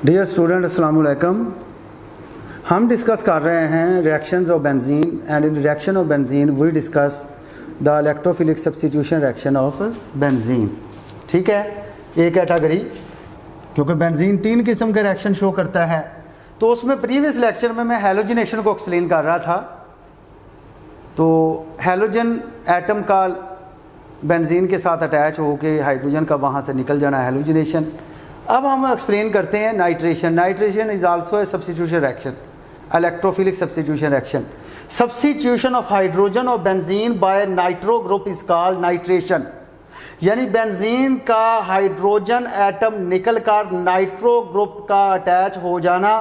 Dear student अस्सलाम वालेकुम। हम डिस्कस कर रहे हैं reactions of benzene and in reaction of benzene we discuss the electrophilic substitution reaction of benzene. ठीक है, एक कैटेगरी, क्योंकि बेंजीन 3 किस्म के रिएक्शन शो करता है। तो उसमें प्रीवियस लेक्चर में मैं हैलोजिनेशन को एक्सप्लेन कर रहा था। तो हैलोजन एटम का बेंजीन के साथ अटैच होकर हाइड्रोजन का वहाँ से निकल जाना हैलोजिनेशन। अब हम एक्सप्लेन करते हैं nitration. Nitration is also a substitution reaction, electrophilic substitution reaction. Substitution of hydrogen और benzene by nitro group is called nitration. यानी बेंजीन का हाइड्रोजन एटम निकलकर नाइट्रो ग्रुप का अटैच हो जाना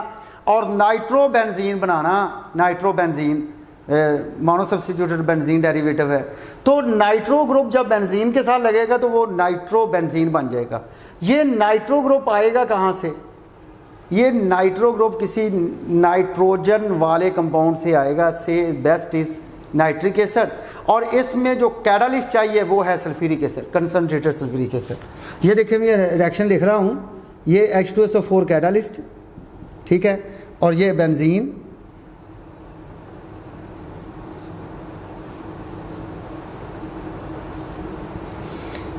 और नाइट्रो बेंजीन बनाना। Nitro benzene mono substituted benzene derivative है। तो नाइट्रो ग्रुप जब बेंजीन के साथ लगेगा तो वो नाइट्रो बेंजीन बन जाएगा। ये नाइट्रो ग्रुप आएगा कहाँ से? ये नाइट्रो ग्रुप किसी नाइट्रोजन वाले कंपाउंड से आएगा। से बेस्ट इज नाइट्रिक एसिड, और इसमें जो कैटालिस्ट चाहिए वो है sulphuric acid, concentrated sulphuric acid. ये देखिए मैं रिएक्शन लिख रहा हूँ, ये H2SO4 कैटालिस्ट, ठीक है, और ये बेंजीन,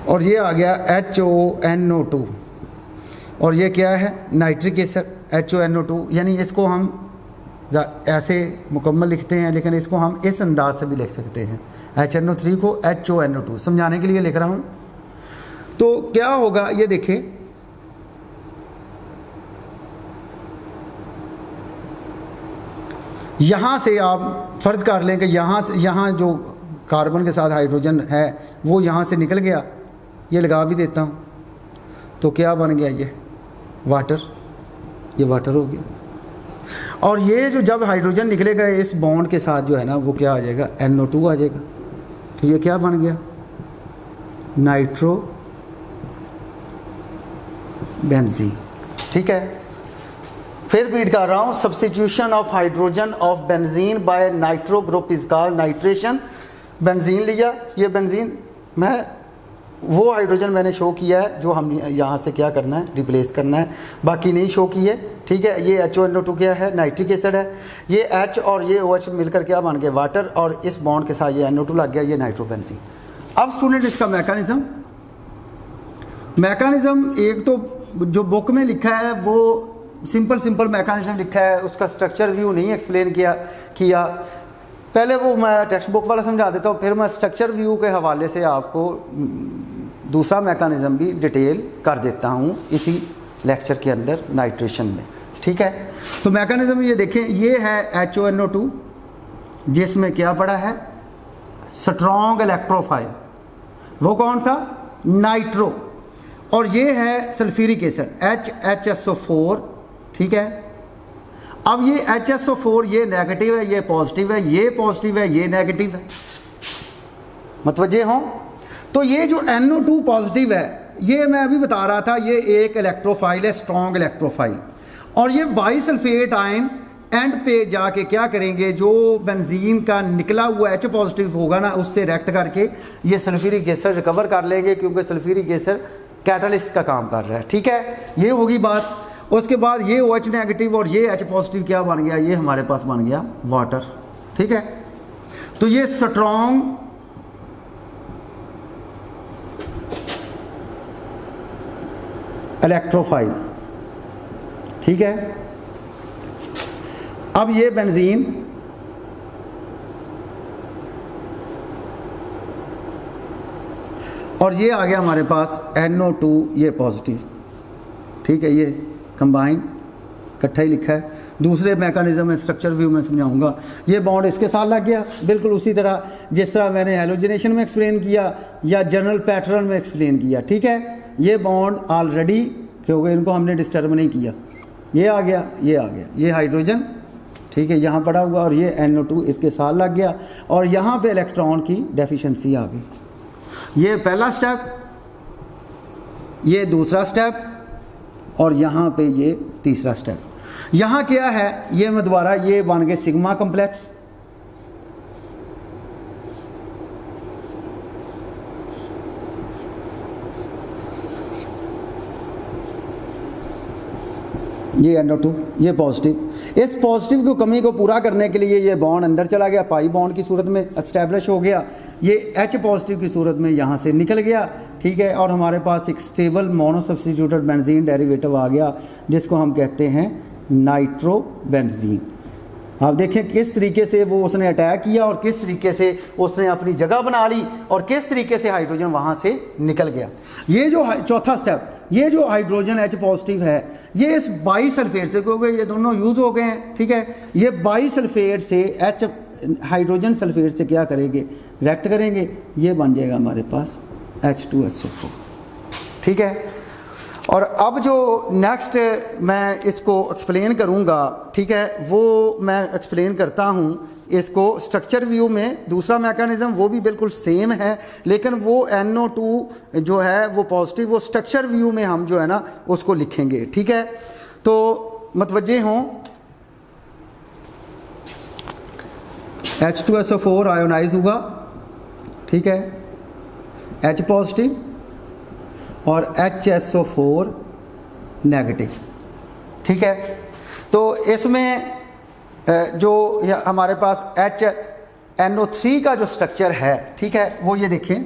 और ये आ गया HONO2, और ये क्या है? Nitric acid HONO2। यानी इसको हम ऐसे मुकम्मल लिखते हैं, लेकिन इसको हम इस अंदाज से भी लिख सकते हैं, HNO3 को HONO2, समझाने के लिए लिख रहा हूँ। तो क्या होगा ये देखें, यहाँ से आप फर्ज कर लें कि यहाँ जो कार्बन के साथ हाइड्रोजन है वो यहाँ से निकल गया। ये लगा भी देता हूँ, तो क्या बन गया? ये वाटर, ये वाटर हो गया। और ये जो जब हाइड्रोजन निकलेगा इस बॉन्ड के साथ जो है ना, वो क्या आ जाएगा? NO2 आ जाएगा। तो ये क्या बन गया? Nitrobenzene. ठीक है, फिर रिपीट कर रहा हूँ, substitution of hydrogen of benzene by nitro group is called nitration. Benzene लिया, ये बेंजीन मैं वो हाइड्रोजन मैंने शो किया है जो हम यहाँ से क्या करना है? रिप्लेस करना है, बाकी नहीं शो की है। ठीक है, ये HONO2 क्या है? नाइट्रिक एसिड है। ये H और ये OH मिलकर क्या बन गया? वाटर, और इस बॉन्ड के साथ ये NO2 लग गया, ये नाइट्रोबेंजीन। अब स्टूडेंट इसका मैकेनिज्म एक तो जो बुक में लिखा है वो सिंपल मैकेनिज्म लिखा है, उसका स्ट्रक्चर व्यू नहीं एक्सप्लेन किया। पहले वो मैं टेक्स्ट बुक वाला समझा देता हूँ, फिर मैं स्ट्रक्चर व्यू के हवाले से आपको दूसरा मैकेनिज्म भी डिटेल कर देता हूँ इसी लेक्चर के अंदर नाइट्रेशन में। ठीक है, तो मैकेनिज्म ये देखें, ये है HONO2 जिसमें क्या पड़ा है? Strong electrophile. वो कौन सा? नाइट्रो। और ये है सल्फ्यूरिक एसिड HSO4। ठीक है, अब ये HSO4 ये नेगेटिव है, ये पॉजिटिव है, ये पॉजिटिव है, ये नेगेटिव है, मतवज्जे हों। तो ये जो NO2 पॉजिटिव है, ये मैं अभी बता रहा था, ये एक इलेक्ट्रोफाइल है, स्ट्रॉन्ग इलेक्ट्रोफाइल। और ये बाइसल्फेट आयन एंड पे जाके क्या करेंगे? जो बेंजीन का निकला हुआ H पॉजिटिव होगा ना, उससे रिएक्ट करके ये सल्फ्यूरिक एसिड रिकवर कर लेंगे, क्योंकि सल्फ्यूरिक एसिड कैटालिस्ट का काम कर रहा है। ठीक है, ये होगी बात। उसके बाद ये OH नेगेटिव और ये H पॉजिटिव क्या बन गया? ये हमारे पास बन गया वाटर। ठीक है, तो ये स्ट्रॉन्ग इलेक्ट्रोफाइल। ठीक है, अब ये बेंजीन और ये आ गया हमारे पास NO2, ये पॉजिटिव। ठीक है, ये कंबाइन इकट्ठा ही लिखा है। दूसरे मैकेनिज्म में स्ट्रक्चर व्यू में समझाऊंगा। ये बॉन्ड इसके साथ लग गया, बिल्कुल उसी तरह जिस तरह मैंने हैलोजिनेशन में एक्सप्लेन किया या जनरल पैटर्न में एक्सप्लेन किया। ठीक है, ये बॉन्ड ऑलरेडी, क्योंकि इनको हमने डिस्टर्ब नहीं किया, ये आ गया, ये आ गया, ये हाइड्रोजन, ठीक है, यहाँ पड़ा हुआ, और ये NO2 इसके साथ लग गया, और यहाँ पे इलेक्ट्रॉन की डेफिशिएंसी आ गई। ये पहला स्टेप, ये दूसरा स्टेप, और यहाँ पे ये तीसरा स्टेप। यहाँ क्या है? ये मैं दोबारा, ये बन गए सिग्मा कम्प्लेक्स, ये NO2, ये पॉजिटिव। इस पॉजिटिव की कमी को पूरा करने के लिए ये बॉन्ड अंदर चला गया, पाई बॉन्ड की सूरत में एस्टैब्लिश हो गया, ये H पॉजिटिव की सूरत में यहाँ से निकल गया, ठीक है। और हमारे पास एक stable mono substituted benzene derivative आ गया जिसको हम कहते हैं नाइट्रोबेंजीन। आप देखें किस तरीके से वो उसने अटैक किया और किस तरीके से उसने अपनी जगह बना ली और किस तरीके से हाइड्रोजन वहाँ से निकल गया। ये जो चौथा स्टेप, ये जो हाइड्रोजन H पॉजिटिव है ये इस बाई सल्फेट से, क्योंकि ये दोनों यूज़ हो गए हैं, ठीक है, ये बाई सल्फेट से H हाइड्रोजन सल्फेट से क्या करेंगे, रिएक्ट करेंगे, ये बन जाएगा हमारे पास H2SO4, ठीक है। और अब जो नेक्स्ट मैं इसको एक्सप्लेन करूँगा, ठीक है, वो मैं एक्सप्लेन करता हूँ इसको स्ट्रक्चर व्यू में। दूसरा मैकेनिज़्म वो भी बिल्कुल सेम है, लेकिन वो NO2 जो है वो पॉजिटिव, वो स्ट्रक्चर व्यू में हम जो है ना उसको लिखेंगे, ठीक है। तो मतवज्जे हों, H2SO4 आयोनाइज होगा, ठीक है, H पॉजिटिव और HSO4 नेगेटिव, ठीक है। तो इसमें जो हमारे पास HNO3 का जो स्ट्रक्चर है, ठीक है, वो ये देखें,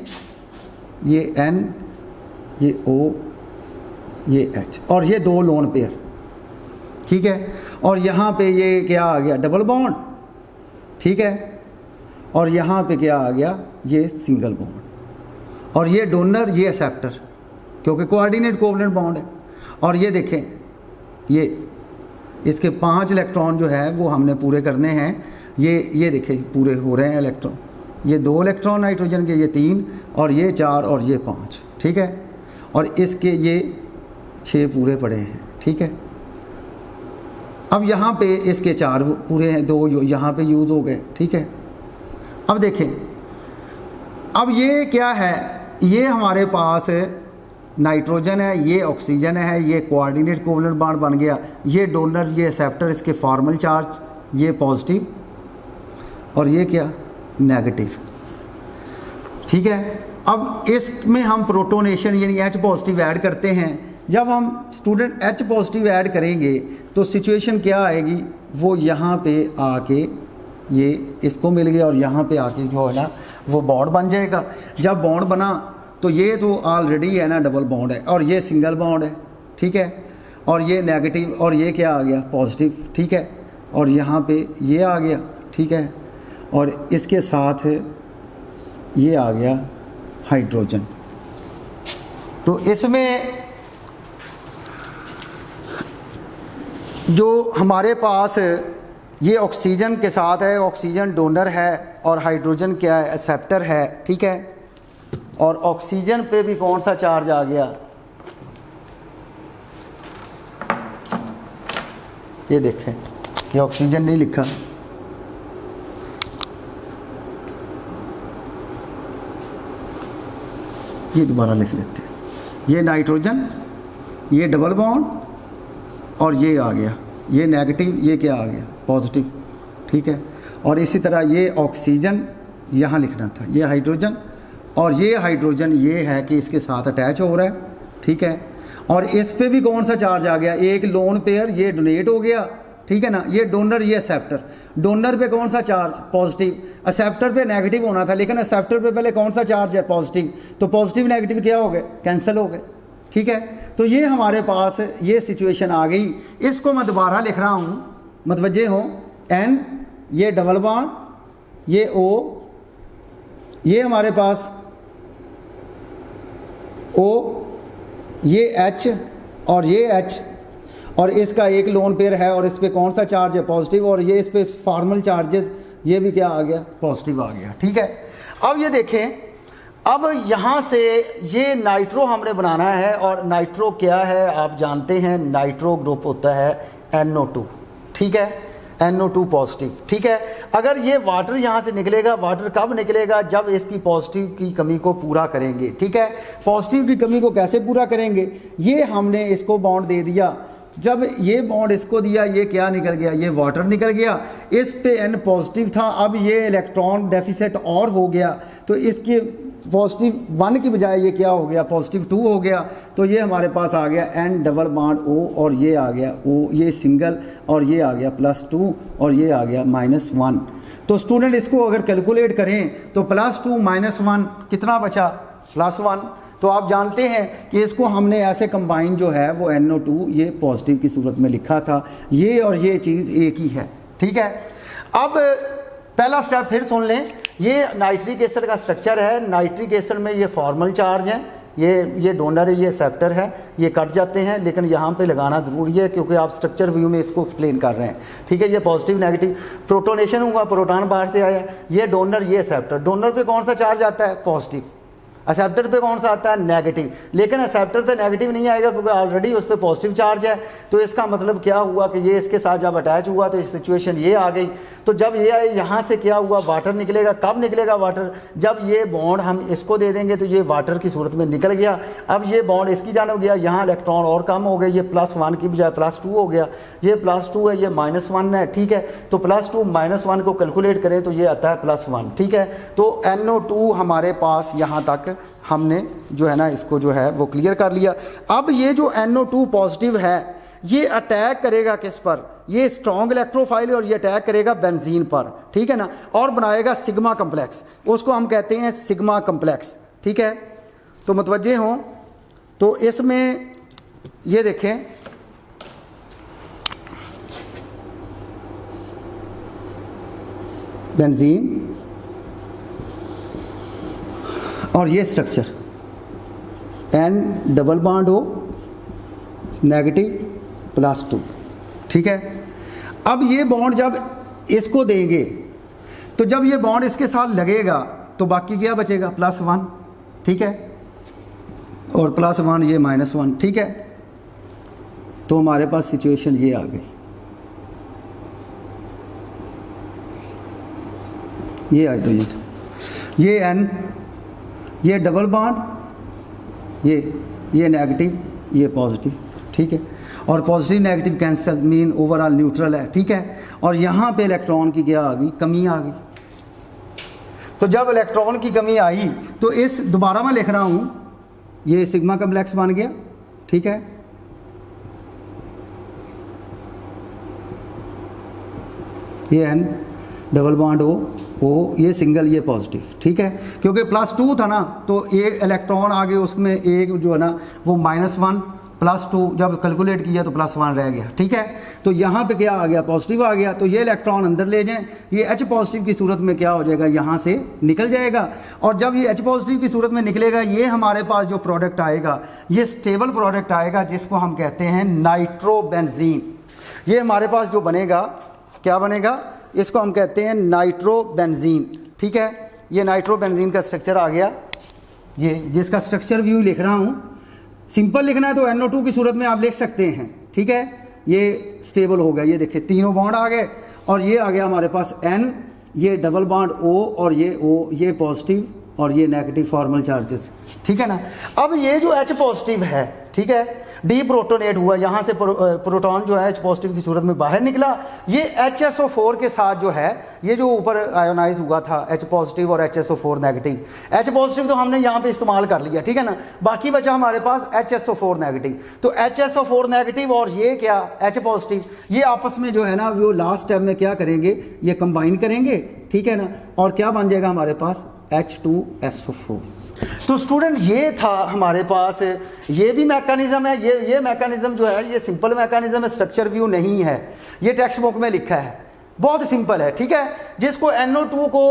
ये N, ये O, ये H और ये दो लोन पेयर, ठीक है। और यहाँ पे ये क्या आ गया, डबल बॉन्ड, ठीक है। और यहाँ पे क्या आ गया, ये सिंगल बॉन्ड। और ये डोनर, ये एक्सेप्टर, क्योंकि कोऑर्डिनेट कोवलेंट बॉन्ड है। और ये देखें, ये इसके 5 इलेक्ट्रॉन जो है वो हमने पूरे करने हैं। ये देखें पूरे हो रहे हैं इलेक्ट्रॉन, ये 2 इलेक्ट्रॉन नाइट्रोजन के, ये 3 और ये 4 और ये 5, ठीक है। और इसके ये 6 पूरे पड़े हैं, ठीक है। अब यहाँ पे इसके 4 पूरे हैं, 2 यहाँ पे यूज़ हो गए, ठीक है। अब देखें, अब ये क्या है, ये हमारे पास नाइट्रोजन है, ये ऑक्सीजन है, ये कोऑर्डिनेट कोवलेंट बॉन्ड बन गया, ये डोनर, ये एक्सेप्टर, इसके फॉर्मल चार्ज, ये पॉजिटिव और ये क्या, नेगेटिव, ठीक है। अब इसमें हम प्रोटोनेशन यानी H पॉजिटिव ऐड करते हैं। जब हम स्टूडेंट H पॉजिटिव ऐड करेंगे तो सिचुएशन क्या आएगी, वो यहाँ पे आके ये इसको मिल गया और यहाँ पे आके जो है ना वो बॉन्ड बन जाएगा। जब बॉन्ड बना तो ये तो ऑलरेडी है ना डबल बॉन्ड है और ये सिंगल बॉन्ड है, ठीक है। और ये नेगेटिव और ये क्या आ गया, पॉजिटिव, ठीक है। और यहाँ पे ये आ गया, ठीक है। और इसके साथ ये आ गया हाइड्रोजन। तो इसमें जो हमारे पास ये ऑक्सीजन के साथ है, ऑक्सीजन डोनर है और हाइड्रोजन क्या है, एक्सेप्टर है, ठीक है। और ऑक्सीजन पे भी कौन सा चार्ज आ गया, ये देखें, ये ऑक्सीजन नहीं लिखा, ये दोबारा लिख लेते हैं, ये नाइट्रोजन, ये डबल बॉन्ड और ये आ गया, ये नेगेटिव, ये क्या आ गया, पॉजिटिव, ठीक है। और इसी तरह ये ऑक्सीजन यहाँ लिखना था, ये हाइड्रोजन और ये हाइड्रोजन ये है कि इसके साथ अटैच हो रहा है, ठीक है। और इस पे भी कौन सा चार्ज आ गया, एक लोन पेयर, ये डोनेट हो गया, ठीक है ना। ये डोनर, ये एक्सेप्टर, डोनर पे कौन सा चार्ज, पॉजिटिव, एक्सेप्टर पे नेगेटिव होना था, लेकिन एक्सेप्टर पे पहले कौन सा चार्ज है, पॉजिटिव, तो पॉजिटिव नेगेटिव क्या हो गए, कैंसिल हो गए, ठीक है। तो ये हमारे पास ये सिचुएशन आ गई। इसको मैं दोबारा लिख रहा हूँ, मतवज्जे हो, N, ये डबल बॉन्ड, ये O, ये हमारे पास O, ये H और ये H और इसका एक लोन पेयर है और इस पे कौन सा चार्ज है, पॉजिटिव। और ये इस पे फॉर्मल चार्जेस, ये भी क्या आ गया, पॉजिटिव आ गया, ठीक है। अब ये देखें, अब यहाँ से ये नाइट्रो हमने बनाना है और नाइट्रो क्या है आप जानते हैं, नाइट्रो ग्रुप होता है NO2, ठीक है, NO2 पॉजिटिव, ठीक है। अगर ये वाटर यहाँ से निकलेगा, वाटर कब निकलेगा, जब इसकी पॉजिटिव की कमी को पूरा करेंगे, ठीक है। पॉजिटिव की कमी को कैसे पूरा करेंगे, ये हमने इसको बॉन्ड दे दिया, जब ये बॉन्ड इसको दिया, ये क्या निकल गया, ये वाटर निकल गया, इस पे N पॉजिटिव था, अब ये इलेक्ट्रॉन डेफिसिट और हो गया, तो इसके पॉजिटिव 1 की बजाय ये क्या हो गया, पॉजिटिव 2 हो गया। तो ये हमारे पास आ गया N डबल बॉन्ड O और ये आ गया O, ये सिंगल, और ये आ गया +2 और ये आ गया -1। तो स्टूडेंट इसको अगर कैलकुलेट करें तो +2 -1 कितना बचा, +1। तो आप जानते हैं कि इसको हमने ऐसे कंबाइन जो है वो NO2 ये पॉजिटिव की सूरत में लिखा था। ये और ये चीज़ एक ही है, ठीक है। अब पहला स्टेप फिर सुन लें। ये नाइट्रिक एसिड का स्ट्रक्चर है। नाइट्रिक एसिड में ये फॉर्मल चार्ज है, ये डोनर है, ये एक्सेप्टर है, ये कट जाते हैं, लेकिन यहाँ पे लगाना ज़रूरी है क्योंकि आप स्ट्रक्चर व्यू में इसको एक्सप्लेन कर रहे हैं, ठीक है। ये पॉजिटिव नेगेटिव प्रोटोनेशन हुआ, प्रोटॉन बाहर से आया, ये डोनर, ये एक्सेप्टर। डोनर पे कौन सा चार्ज आता है, पॉजिटिव। एक्सेप्टर पे कौन सा आता है, नेगेटिव। लेकिन एक्सेप्टर पे नेगेटिव नहीं आएगा क्योंकि ऑलरेडी उस पर पॉजिटिव चार्ज है। तो इसका मतलब क्या हुआ कि ये इसके साथ जब अटैच हुआ तो इस सिचुएशन ये आ गई। तो जब ये आए यहाँ से क्या हुआ, वाटर निकलेगा। कब निकलेगा वाटर, जब ये बॉन्ड हम इसको दे देंगे तो ये वाटर की सूरत में निकल गया। अब ये बॉन्ड इसकी जानब गया, यहाँ इलेक्ट्रॉन और कम हो गए, ये +1 की बजाय +2 हो गया। ये +2 है, ये -1 है, ठीक है। तो +2 -1 को कैलकुलेट करें तो ये आता है +1, ठीक है। तो NO2 हमारे पास यहाँ तक हमने जो है ना इसको जो है वो क्लियर कर लिया। अब ये जो NO2 पॉजिटिव है ये अटैक करेगा किस पर, ये स्ट्रॉन्ग इलेक्ट्रोफाइल और ये अटैक करेगा बेंजीन पर, ठीक है ना, और बनाएगा सिग्मा कम्प्लेक्स। उसको हम कहते हैं सिग्मा कम्प्लेक्स, ठीक है। तो मुतवज्जे हों, तो इसमें ये देखें, बेंजीन और ये structure N double bond O negative +2, ठीक है। अब ये बॉन्ड जब इसको देंगे तो जब ये बॉन्ड इसके साथ लगेगा तो बाकी क्या बचेगा, +1, ठीक है, और +1 ये -1, ठीक है। तो हमारे पास सिचुएशन ये आ गई, ये हाइड्रोजन, ये N, ये डबल बॉन्ड, ये नेगेटिव, ये पॉजिटिव, ठीक है। और positive negative cancel, mean overall neutral है, ठीक है। और यहाँ पे इलेक्ट्रॉन की क्या आ गई, कमी आ गई। तो जब इलेक्ट्रॉन की कमी आई तो इस, दोबारा मैं लिख रहा हूँ, ये सिग्मा कम्प्लेक्स बन गया, ठीक है। ये N डबल बॉन्ड O, ये सिंगल, ये पॉजिटिव, ठीक है। क्योंकि +2 था ना तो एक इलेक्ट्रॉन आगे, उसमें एक जो है ना वो -1 +2 जब कैलकुलेट किया तो +1 रह गया, ठीक है। तो यहाँ पे क्या आ गया, पॉजिटिव आ गया। तो ये इलेक्ट्रॉन अंदर ले जाएं, ये H पॉजिटिव की सूरत में क्या हो जाएगा, यहाँ से निकल जाएगा। और जब ये H पॉजिटिव की सूरत में निकलेगा, ये हमारे पास जो प्रोडक्ट आएगा ये स्टेबल प्रोडक्ट आएगा जिसको हम कहते हैं नाइट्रोबेंजीन। ये हमारे पास जो बनेगा, क्या बनेगा, इसको हम कहते हैं नाइट्रोबेंजीन, ठीक है। ये नाइट्रोबेंजीन का स्ट्रक्चर आ गया, ये जिसका स्ट्रक्चर व्यू लिख रहा हूँ। सिंपल लिखना है तो NO2 की सूरत में आप लिख सकते हैं, ठीक है। ये स्टेबल हो गया, ये देखिए तीनों बॉन्ड आ गए, और ये आ गया हमारे पास N, ये डबल बॉन्ड O और ये O, ये पॉजिटिव और ये नेगेटिव फॉर्मल चार्जेस, ठीक है ना। अब ये जो H पॉजिटिव है, ठीक है, डी प्रोटोनेट हुआ, यहाँ से प्रोटॉन जो है H पॉजिटिव की सूरत में बाहर निकला। ये HSO4 के साथ जो है, ये जो ऊपर आयोनाइज हुआ था H पॉजिटिव और HSO4 नेगेटिव, H पॉजिटिव तो हमने यहाँ पे इस्तेमाल कर लिया, ठीक है ना। बाकी बचा हमारे पास HSO4 नेगेटिव। तो HSO4 नेगेटिव और ये क्या, H पॉजिटिव, ये आपस में जो है ना वो लास्ट स्टेप में क्या करेंगे, ये कंबाइन करेंगे, ठीक है ना। और क्या बन जाएगा हमारे पास, H2SO4। तो स्टूडेंट ये था हमारे पास, ये भी मैकेनिज्म है। ये मैकेनिज्म जो है ये सिंपल मैकेनिज्म है, स्ट्रक्चर व्यू नहीं है, ये टेक्स्ट बुक में लिखा है, बहुत सिंपल है, ठीक है। जिसको NO2 को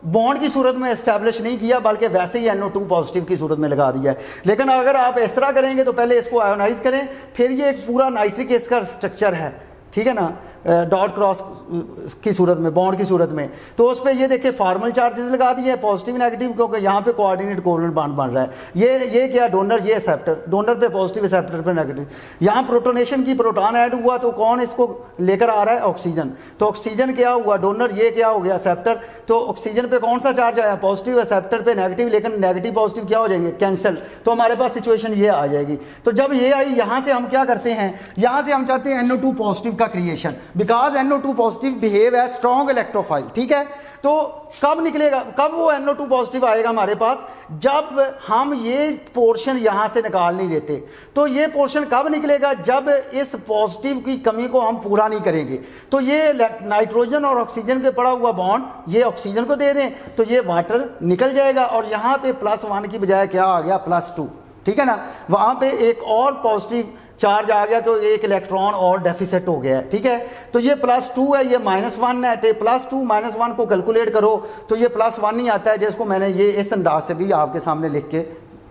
बॉन्ड की सूरत में एस्टैब्लिश नहीं किया बल्कि वैसे ही NO2 पॉजिटिव की सूरत में लगा दिया है। लेकिन अगर आप इस तरह करेंगे तो पहले इसको आयोनाइज करें, फिर ये एक पूरा नाइट्रिक एसिड का स्ट्रक्चर है, ठीक है ना, डॉट क्रॉस की सूरत में, बॉन्ड की सूरत में। तो उस पर ये देखिए फॉर्मल चार्जेस लगा दिए, पॉजिटिव नेगेटिव, क्योंकि यहाँ पे कोऑर्डिनेट कोवलेंट बॉन्ड बन रहा है। ये क्या, डोनर, ये एक्सेप्टर, डोनर पे पॉजिटिव, एक्सेप्टर पे नेगेटिव। यहाँ प्रोटोनेशन की प्रोटॉन ऐड हुआ तो कौन इसको लेकर आ रहा है, ऑक्सीजन। तो ऑक्सीजन क्या हुआ, डोनर, ये क्या हो गया, एक्सेप्टर। तो ऑक्सीजन पे कौन सा चार्ज आया, पॉजिटिव, एक्सेप्टर पे नेगेटिव, लेकिन नेगेटिव पॉजिटिव क्या हो जाएंगे, कैंसिल। तो हमारे पास सिचुएशन ये आ जाएगी। तो जब ये आई, यहाँ से हम क्या करते हैं, यहाँ से हम चाहते हैं NO2 पॉजिटिव का creation, because NO2 positive behave as strong electrophile, ठीक है। तो कब निकलेगा, कब वो NO2 पॉजिटिव आएगा हमारे पास, जब हम ये पोर्शन यहाँ से निकाल नहीं देते। तो ये पोर्शन कब निकलेगा, जब इस पॉजिटिव की कमी को हम पूरा नहीं करेंगे। तो ये नाइट्रोजन और ऑक्सीजन के पड़ा हुआ बॉन्ड ये ऑक्सीजन को दे दें तो ये वाटर निकल जाएगा, और यहाँ पे +1 की बजाय क्या आ गया, +2, ठीक है ना। वहाँ पे एक और पॉजिटिव चार्ज आ गया तो एक इलेक्ट्रॉन और डेफिसिट हो गया है, ठीक है। तो ये +2 है, ये -1 है, तो +2 -1 को कैलकुलेट करो तो ये +1 ही आता है, जिसको मैंने ये इस अंदाज से भी आपके सामने लिख के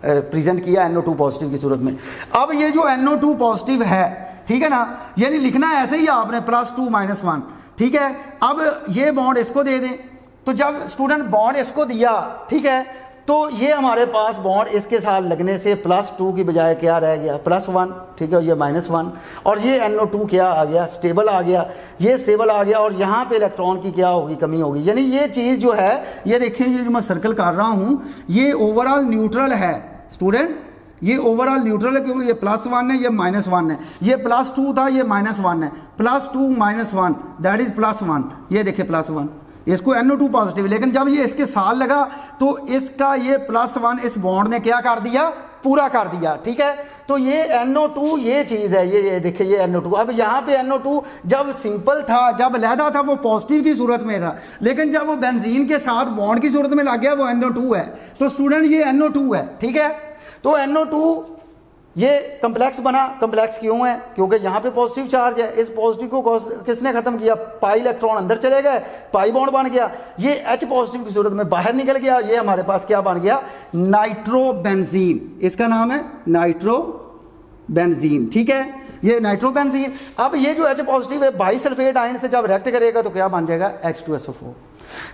प्रेजेंट किया NO2 पॉजिटिव की सूरत में। अब ये जो NO2 पॉजिटिव है, ठीक है ना, यानी लिखना ऐसे ही आपने +2 -1, ठीक है। अब ये बॉन्ड इसको दे दें, तो जब स्टूडेंट बॉन्ड इसको दिया, ठीक है, तो ये हमारे पास बॉन्ड इसके साथ लगने से +2 की बजाय क्या रह गया, +1, ठीक है, ये -1, और ये NO2 क्या आ गया, स्टेबल आ गया, ये स्टेबल आ गया, और यहाँ पे इलेक्ट्रॉन की क्या होगी, कमी होगी। यानी ये चीज़ जो है, ये देखें, ये जो मैं सर्कल कर रहा हूँ ये ओवरऑल न्यूट्रल है स्टूडेंट, ये ओवरऑल न्यूट्रल है, क्योंकि ये +1 है, ये -1 है, ये +2 था, ये -1 है, +2 -1 दैट इज +1, ये देखिए +1, इसको NO2 पॉजिटिव। लेकिन जब ये इसके साथ लगा तो इसका ये +1 इस बॉन्ड ने क्या कर दिया, पूरा कर दिया, ठीक है। तो ये NO2 ये चीज़ है, ये देखिए ये NO2। अब यहाँ पे NO2 जब सिंपल था, जब लहदा था, वो पॉजिटिव की सूरत में था, लेकिन जब वो बेंजीन के साथ बॉन्ड की सूरत में लग गया वो NO2 है। तो स्टूडेंट ये NO2 है, ठीक है। तो NO2 ये कम्प्लेक्स बना, कम्प्लेक्स क्यों है, क्योंकि यहाँ पे पॉजिटिव चार्ज है, इस पॉजिटिव को किसने खत्म किया, पाई इलेक्ट्रॉन अंदर चले गए, पाई बॉन्ड बन गया, ये H पॉजिटिव की सूरत में बाहर निकल गया, ये हमारे पास क्या बन गया, नाइट्रोबेंजीन, इसका नाम है नाइट्रोबेंजीन, ठीक है, ये नाइट्रोबेंजीन। अब ये जो H पॉजिटिव है बाइसल्फेट आयन से जब रिएक्ट करेगा तो क्या बन जाएगा, H2SO4।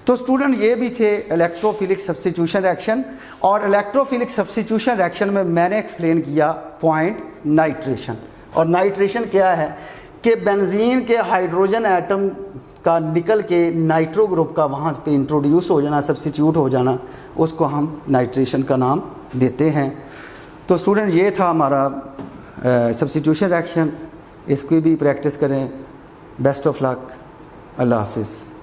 तो स्टूडेंट ये भी थे इलेक्ट्रोफिलिक सब्स्टिट्यूशन रिएक्शन, और इलेक्ट्रोफिलिक सब्स्टिट्यूशन रिएक्शन में मैंने एक्सप्लेन किया पॉइंट नाइट्रेशन। और नाइट्रेशन क्या है कि बेंजीन के हाइड्रोजन एटम का निकल के नाइट्रो ग्रुप का वहाँ पे इंट्रोड्यूस हो जाना, सब्स्टिट्यूट हो जाना, उसको हम नाइट्रेशन का नाम देते हैं। तो स्टूडेंट ये था हमारा सब्स्टिट्यूशन रिएक्शन, इसकी भी प्रैक्टिस करें। बेस्ट ऑफ लक, अल्लाह हाफिज़।